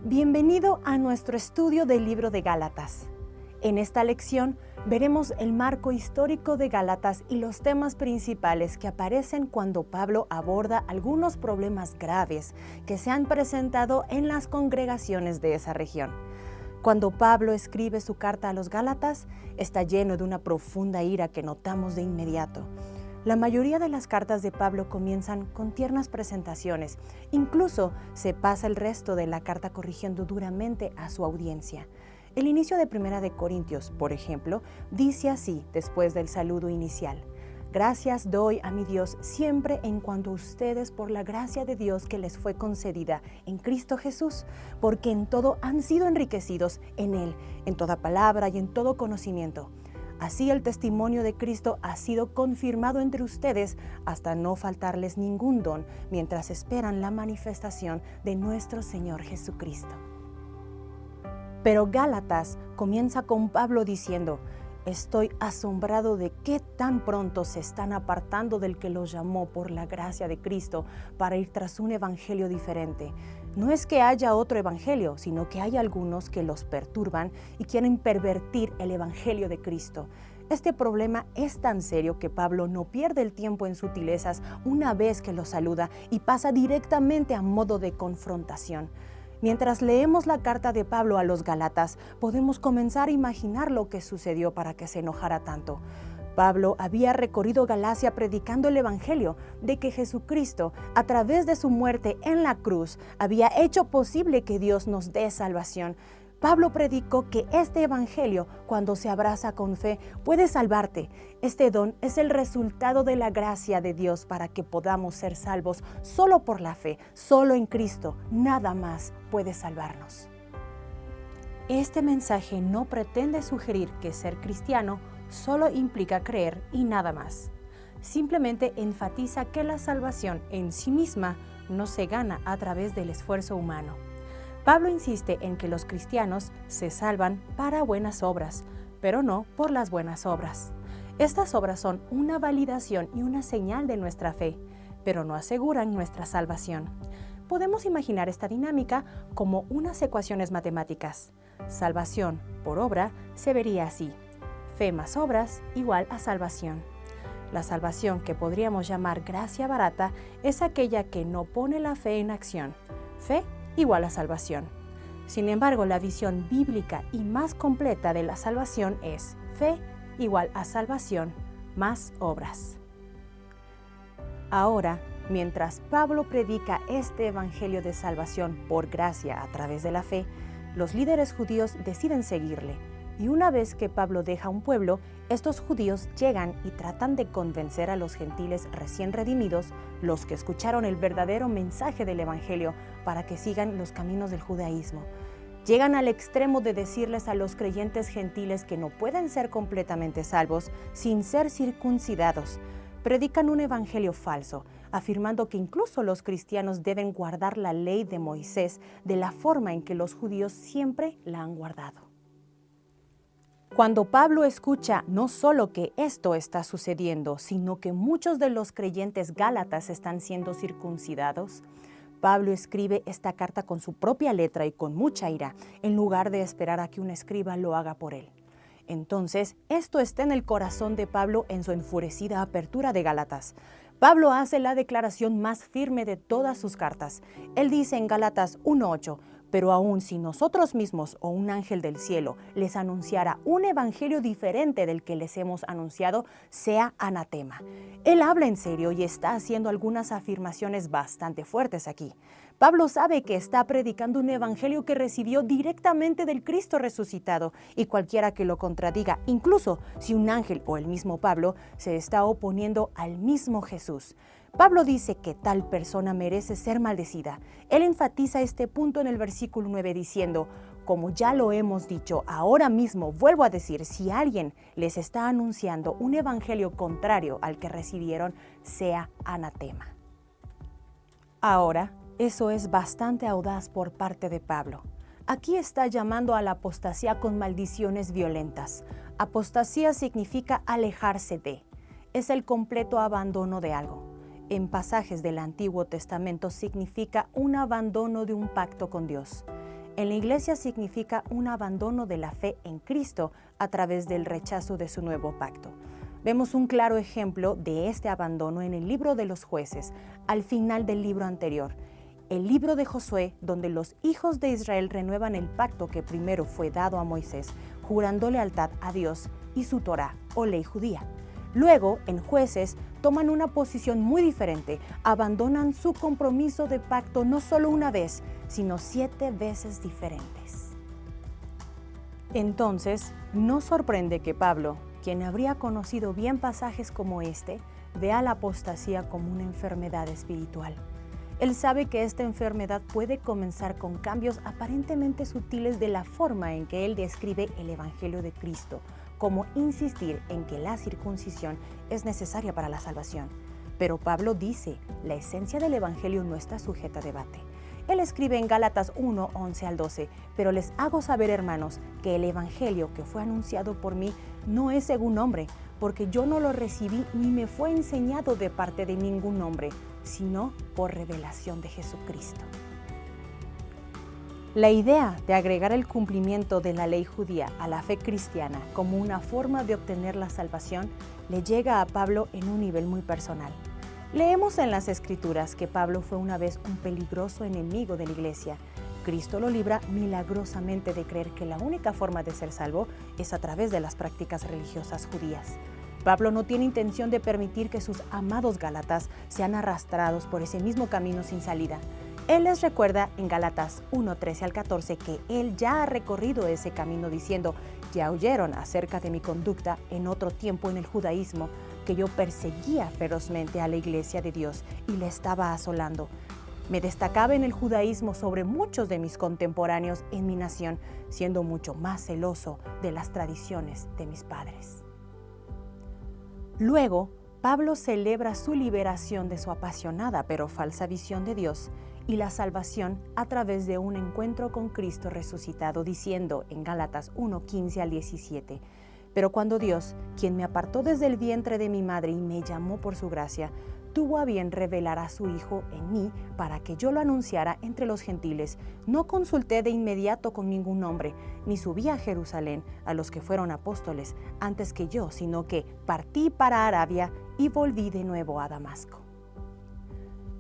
Bienvenido a nuestro estudio del libro de Gálatas. En esta lección veremos el marco histórico de Gálatas y los temas principales que aparecen cuando Pablo aborda algunos problemas graves que se han presentado en las congregaciones de esa región. Cuando Pablo escribe su carta a los Gálatas, está lleno de una profunda ira que notamos de inmediato. La mayoría de las cartas de Pablo comienzan con tiernas presentaciones. Incluso se pasa el resto de la carta corrigiendo duramente a su audiencia. El inicio de Primera de Corintios, por ejemplo, dice así después del saludo inicial: Gracias doy a mi Dios siempre en cuanto a ustedes por la gracia de Dios que les fue concedida en Cristo Jesús, porque en todo han sido enriquecidos en Él, en toda palabra y en todo conocimiento. Así el testimonio de Cristo ha sido confirmado entre ustedes hasta no faltarles ningún don mientras esperan la manifestación de nuestro Señor Jesucristo. Pero Gálatas comienza con Pablo diciendo: Estoy asombrado de qué tan pronto se están apartando del que los llamó por la gracia de Cristo para ir tras un evangelio diferente. No es que haya otro evangelio, sino que hay algunos que los perturban y quieren pervertir el evangelio de Cristo. Este problema es tan serio que Pablo no pierde el tiempo en sutilezas una vez que los saluda y pasa directamente a modo de confrontación. Mientras leemos la carta de Pablo a los Gálatas, podemos comenzar a imaginar lo que sucedió para que se enojara tanto. Pablo había recorrido Galacia predicando el evangelio de que Jesucristo, a través de su muerte en la cruz, había hecho posible que Dios nos dé salvación. Pablo predicó que este evangelio, cuando se abraza con fe, puede salvarte. Este don es el resultado de la gracia de Dios para que podamos ser salvos solo por la fe, solo en Cristo. Nada más puede salvarnos. Este mensaje no pretende sugerir que ser cristiano solo implica creer y nada más. Simplemente enfatiza que la salvación en sí misma no se gana a través del esfuerzo humano. Pablo insiste en que los cristianos se salvan para buenas obras, pero no por las buenas obras. Estas obras son una validación y una señal de nuestra fe, pero no aseguran nuestra salvación. Podemos imaginar esta dinámica como unas ecuaciones matemáticas. Salvación por obra se vería así: fe más obras igual a salvación. La salvación, que podríamos llamar gracia barata, es aquella que no pone la fe en acción. Fe igual a salvación. Sin embargo, la visión bíblica y más completa de la salvación es fe igual a salvación más obras. Ahora, mientras Pablo predica este evangelio de salvación por gracia a través de la fe, los líderes judíos deciden seguirle. Y una vez que Pablo deja un pueblo, estos judíos llegan y tratan de convencer a los gentiles recién redimidos, los que escucharon el verdadero mensaje del evangelio, para que sigan los caminos del judaísmo. Llegan al extremo de decirles a los creyentes gentiles que no pueden ser completamente salvos sin ser circuncidados. Predican un evangelio falso, afirmando que incluso los cristianos deben guardar la ley de Moisés de la forma en que los judíos siempre la han guardado. Cuando Pablo escucha no solo que esto está sucediendo, sino que muchos de los creyentes gálatas están siendo circuncidados, Pablo escribe esta carta con su propia letra y con mucha ira, en lugar de esperar a que un escriba lo haga por él. Entonces, esto está en el corazón de Pablo en su enfurecida apertura de Gálatas. Pablo hace la declaración más firme de todas sus cartas. Él dice en Gálatas 1:8, pero aun si nosotros mismos o un ángel del cielo les anunciara un evangelio diferente del que les hemos anunciado, sea anatema. Él habla en serio y está haciendo algunas afirmaciones bastante fuertes aquí. Pablo sabe que está predicando un evangelio que recibió directamente del Cristo resucitado, y cualquiera que lo contradiga, incluso si un ángel o el mismo Pablo, se está oponiendo al mismo Jesús. Pablo dice que tal persona merece ser maldecida. Él enfatiza este punto en el versículo 9 diciendo: como ya lo hemos dicho, ahora mismo vuelvo a decir, si alguien les está anunciando un evangelio contrario al que recibieron, sea anatema. Ahora, eso es bastante audaz por parte de Pablo. Aquí está llamando a la apostasía con maldiciones violentas. Apostasía significa alejarse de. Es el completo abandono de algo. En pasajes del Antiguo Testamento significa un abandono de un pacto con Dios. en la Iglesia significa un abandono de la fe en Cristo a través del rechazo de su nuevo pacto. Vemos un claro ejemplo de este abandono en el libro de los Jueces, al final del libro anterior, el libro de Josué, donde los hijos de Israel renuevan el pacto que primero fue dado a Moisés, jurando lealtad a Dios y su Torá o ley judía. Luego, en Jueces, toman una posición muy diferente, abandonan su compromiso de pacto no solo una vez, sino 7 veces diferentes. Entonces, no sorprende que Pablo, quien habría conocido bien pasajes como este, vea la apostasía como una enfermedad espiritual. Él sabe que esta enfermedad puede comenzar con cambios aparentemente sutiles de la forma en que él describe el Evangelio de Cristo, como insistir en que la circuncisión es necesaria para la salvación. Pero Pablo dice, la esencia del Evangelio no está sujeta a debate. Él escribe en Gálatas 1, 11 al 12, pero les hago saber, hermanos, que el Evangelio que fue anunciado por mí no es según hombre, porque yo no lo recibí ni me fue enseñado de parte de ningún hombre, sino por revelación de Jesucristo. La idea de agregar el cumplimiento de la ley judía a la fe cristiana como una forma de obtener la salvación le llega a Pablo en un nivel muy personal. Leemos en las Escrituras que Pablo fue una vez un peligroso enemigo de la iglesia. Cristo lo libra milagrosamente de creer que la única forma de ser salvo es a través de las prácticas religiosas judías. Pablo no tiene intención de permitir que sus amados gálatas sean arrastrados por ese mismo camino sin salida. Él les recuerda en Gálatas 1, 13 al 14 que él ya ha recorrido ese camino diciendo, ya oyeron acerca de mi conducta en otro tiempo en el judaísmo, que yo perseguía ferozmente a la iglesia de Dios y le estaba asolando. Me destacaba en el judaísmo sobre muchos de mis contemporáneos en mi nación, siendo mucho más celoso de las tradiciones de mis padres. Luego, Pablo celebra su liberación de su apasionada pero falsa visión de Dios y la salvación a través de un encuentro con Cristo resucitado, diciendo en Gálatas 1, 15 al 17, pero cuando Dios, quien me apartó desde el vientre de mi madre y me llamó por su gracia, tuvo a bien revelar a su Hijo en mí para que yo lo anunciara entre los gentiles, no consulté de inmediato con ningún hombre, ni subí a Jerusalén a los que fueron apóstoles antes que yo, sino que partí para Arabia y volví de nuevo a Damasco.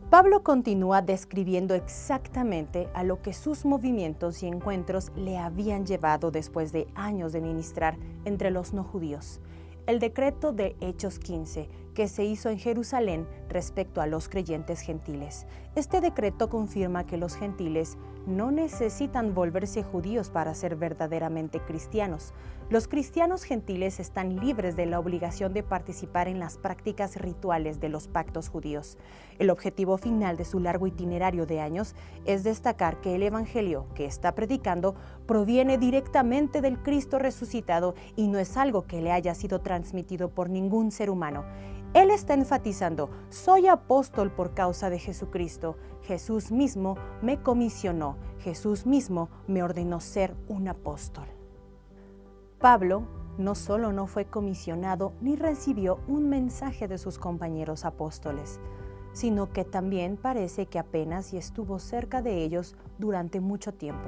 Pablo continúa describiendo exactamente a lo que sus movimientos y encuentros le habían llevado después de años de ministrar entre los no judíos. El decreto de Hechos 15, que se hizo en Jerusalén respecto a los creyentes gentiles. Este decreto confirma que los gentiles no necesitan volverse judíos para ser verdaderamente cristianos. Los cristianos gentiles están libres de la obligación de participar en las prácticas rituales de los pactos judíos. El objetivo final de su largo itinerario de años es destacar que el evangelio que está predicando proviene directamente del Cristo resucitado y no es algo que le haya sido transmitido por ningún ser humano. Él está enfatizando, soy apóstol por causa de Jesucristo. Jesús mismo me comisionó, Jesús mismo me ordenó ser un apóstol. Pablo no solo no fue comisionado ni recibió un mensaje de sus compañeros apóstoles, sino que también parece que apenas y estuvo cerca de ellos durante mucho tiempo.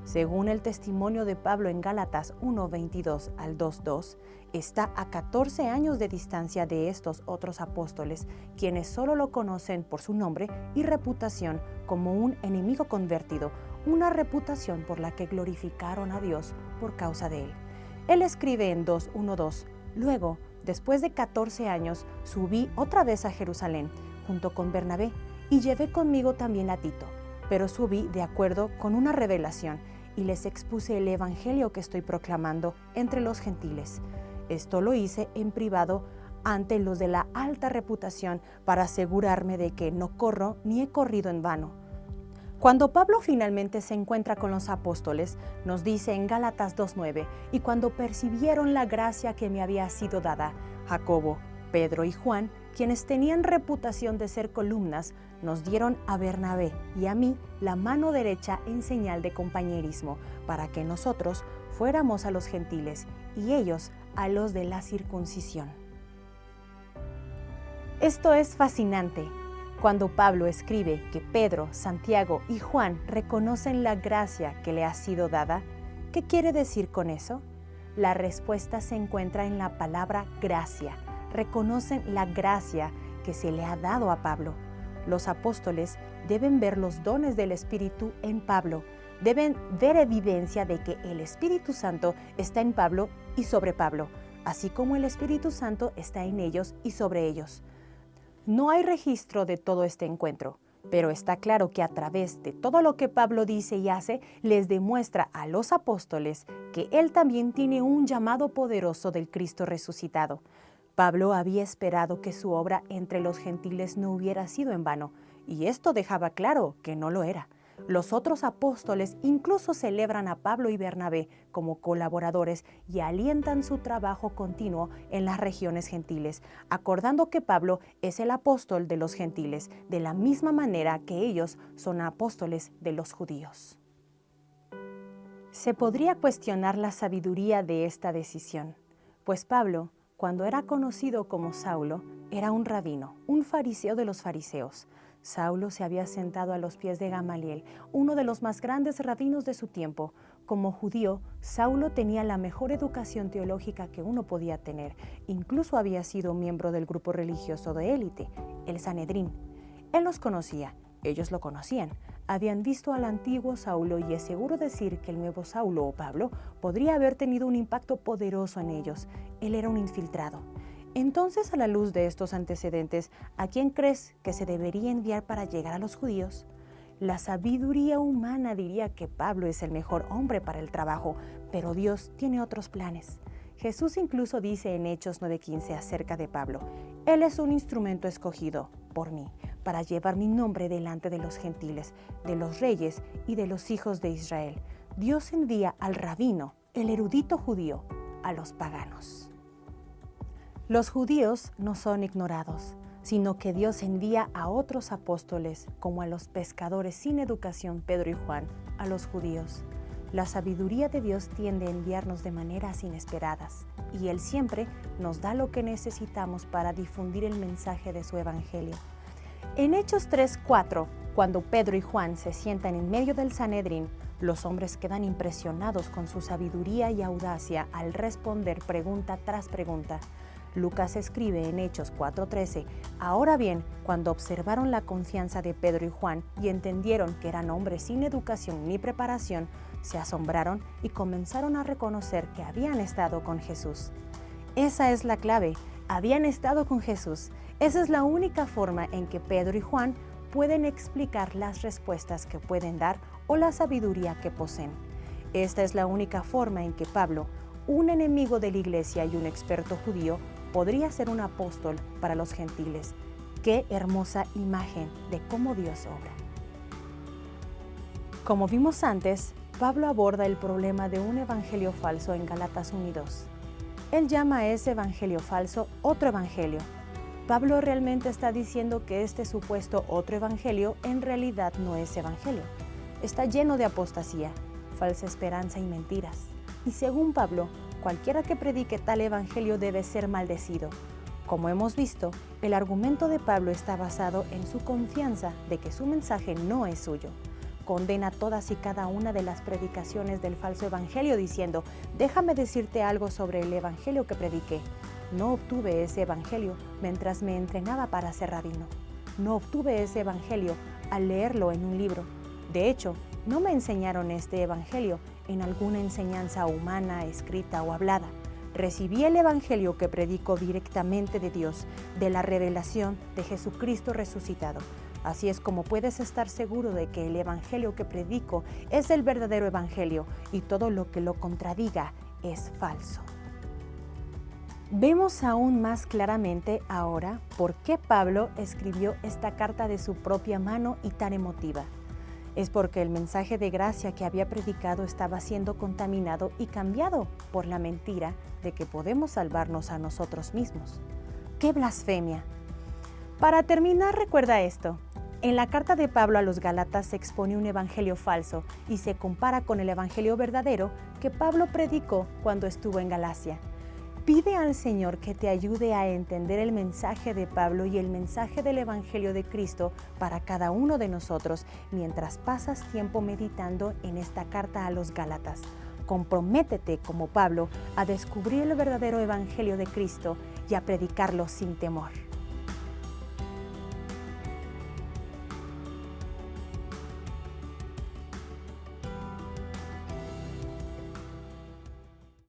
Según el testimonio de Pablo en Gálatas 1:22 al 2:2, está a 14 años de distancia de estos otros apóstoles, quienes solo lo conocen por su nombre y reputación como un enemigo convertido, una reputación por la que glorificaron a Dios por causa de él. Él escribe en 2:1-2, luego, después de 14 años, subí otra vez a Jerusalén, junto con Bernabé, y llevé conmigo también a Tito, pero subí de acuerdo con una revelación, y les expuse el evangelio que estoy proclamando entre los gentiles. Esto lo hice en privado ante los de la alta reputación para asegurarme de que no corro ni he corrido en vano. Cuando Pablo finalmente se encuentra con los apóstoles, nos dice en Gálatas 2:9, y cuando percibieron la gracia que me había sido dada, Jacobo, Pedro y Juan, quienes tenían reputación de ser columnas, nos dieron a Bernabé y a mí la mano derecha en señal de compañerismo, para que nosotros fuéramos a los gentiles y ellos a los de la circuncisión. Esto es fascinante. Cuando Pablo escribe que Pedro, Santiago y Juan reconocen la gracia que le ha sido dada, ¿qué quiere decir con eso? La respuesta se encuentra en la palabra gracia. Reconocen la gracia que se le ha dado a Pablo. Los apóstoles deben ver los dones del Espíritu en Pablo. Deben ver evidencia de que el Espíritu Santo está en Pablo y sobre Pablo, así como el Espíritu Santo está en ellos y sobre ellos. No hay registro de todo este encuentro, pero está claro que a través de todo lo que Pablo dice y hace, les demuestra a los apóstoles que él también tiene un llamado poderoso del Cristo resucitado. Pablo había esperado que su obra entre los gentiles no hubiera sido en vano, y esto dejaba claro que no lo era. Los otros apóstoles incluso celebran a Pablo y Bernabé como colaboradores y alientan su trabajo continuo en las regiones gentiles, acordando que Pablo es el apóstol de los gentiles, de la misma manera que ellos son apóstoles de los judíos. Se podría cuestionar la sabiduría de esta decisión, pues Pablo, cuando era conocido como Saulo, era un rabino, un fariseo de los fariseos. Saulo se había sentado a los pies de Gamaliel, uno de los más grandes rabinos de su tiempo. Como judío, Saulo tenía la mejor educación teológica que uno podía tener. Incluso había sido miembro del grupo religioso de élite, el Sanedrín. Él los conocía, ellos lo conocían. Habían visto al antiguo Saulo y es seguro decir que el nuevo Saulo o Pablo podría haber tenido un impacto poderoso en ellos. Él era un infiltrado. Entonces, a la luz de estos antecedentes, ¿a quién crees que se debería enviar para llegar a los judíos? La sabiduría humana diría que Pablo es el mejor hombre para el trabajo, pero Dios tiene otros planes. Jesús incluso dice en Hechos 9:15 acerca de Pablo: Él es un instrumento escogido por mí para llevar mi nombre delante de los gentiles, de los reyes y de los hijos de Israel. Dios envía al rabino, el erudito judío, a los paganos. Los judíos no son ignorados, sino que Dios envía a otros apóstoles, como a los pescadores sin educación Pedro y Juan, a los judíos. La sabiduría de Dios tiende a enviarnos de maneras inesperadas, y Él siempre nos da lo que necesitamos para difundir el mensaje de su evangelio. En Hechos 3:4, cuando Pedro y Juan se sientan en medio del Sanedrín, los hombres quedan impresionados con su sabiduría y audacia al responder pregunta tras pregunta. Lucas escribe en Hechos 4:13, ahora bien, cuando observaron la confianza de Pedro y Juan y entendieron que eran hombres sin educación ni preparación, se asombraron y comenzaron a reconocer que habían estado con Jesús. Esa es la clave, habían estado con Jesús. Esa es la única forma en que Pedro y Juan pueden explicar las respuestas que pueden dar o la sabiduría que poseen. Esta es la única forma en que Pablo, un enemigo de la iglesia y un experto judío, podría ser un apóstol para los gentiles. ¡Qué hermosa imagen de cómo Dios obra! Como vimos antes, Pablo aborda el problema de un evangelio falso en Gálatas 1:2. Él llama a ese evangelio falso otro evangelio. Pablo realmente está diciendo que este supuesto otro evangelio en realidad no es evangelio. Está lleno de apostasía, falsa esperanza y mentiras. Y según Pablo, cualquiera que predique tal evangelio debe ser maldecido. Como hemos visto, el argumento de Pablo está basado en su confianza de que su mensaje no es suyo. Condena todas y cada una de las predicaciones del falso evangelio diciendo: déjame decirte algo sobre el evangelio que prediqué. No obtuve ese evangelio mientras me entrenaba para ser rabino. No obtuve ese evangelio al leerlo en un libro. De hecho, no me enseñaron este evangelio en alguna enseñanza humana, escrita o hablada. Recibí el evangelio que predico directamente de Dios, de la revelación de Jesucristo resucitado. Así es como puedes estar seguro de que el evangelio que predico es el verdadero evangelio y todo lo que lo contradiga es falso. Vemos aún más claramente ahora por qué Pablo escribió esta carta de su propia mano y tan emotiva. Es porque el mensaje de gracia que había predicado estaba siendo contaminado y cambiado por la mentira de que podemos salvarnos a nosotros mismos. ¡Qué blasfemia! Para terminar, recuerda esto. En la carta de Pablo a los Gálatas se expone un evangelio falso y se compara con el evangelio verdadero que Pablo predicó cuando estuvo en Galacia. Pide al Señor que te ayude a entender el mensaje de Pablo y el mensaje del Evangelio de Cristo para cada uno de nosotros mientras pasas tiempo meditando en esta carta a los Gálatas. Comprométete, como Pablo, a descubrir el verdadero Evangelio de Cristo y a predicarlo sin temor.